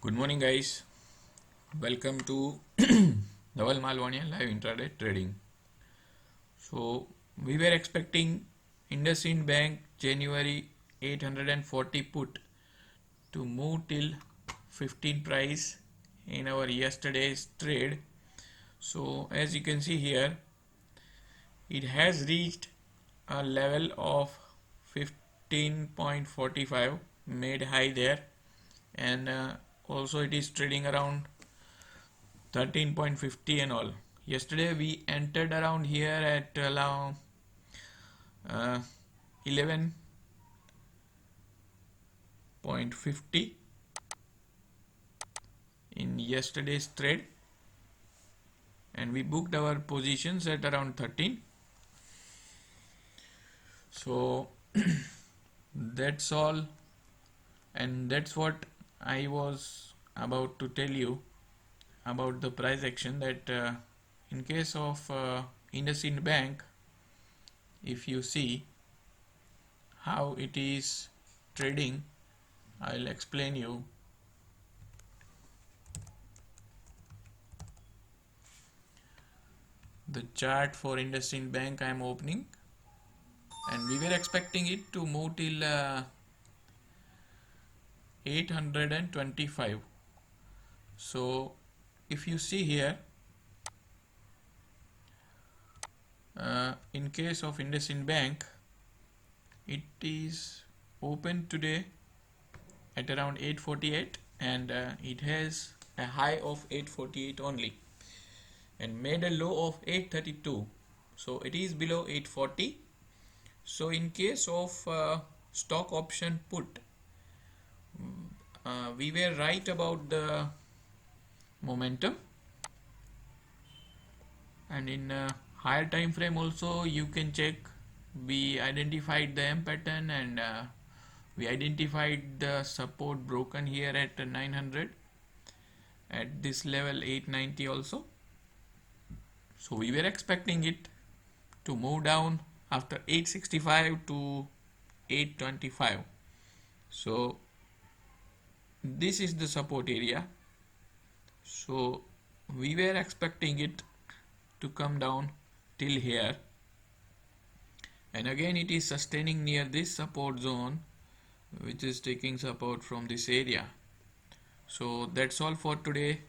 Good morning, guys. Welcome to Dhaval Malvania live intraday trading. So we were expecting IndusInd Bank January 840 put to move till 15 price in our yesterday's trade. So as you can see here, it has reached a level of 15.45, made high there, and also it is trading around 13.50 and all. Yesterday we entered around here at around 11.50 in yesterday's trade, and we booked our positions at around 13. So that's all, and that's what I was about to tell you about the price action, that in case of IndusInd Bank, if you see how it is trading, I'll explain you. The chart for IndusInd Bank I am opening, and we were expecting it to move till 825. So if you see here, in case of IndusInd Bank, it is open today at around 848, and it has a high of 848 only, and made a low of 832. So it is below 840. So in case of stock option put, we were right about the momentum, and in higher time frame also you can check. We identified the M pattern, and we identified the support broken here at 900, at this level 890 also. So we were expecting it to move down after 865 to 825. So this is the support area. So we were expecting it to come down till here, and again it is sustaining near this support zone, which is taking support from this area. So that's all for today.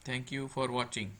Thank you for watching.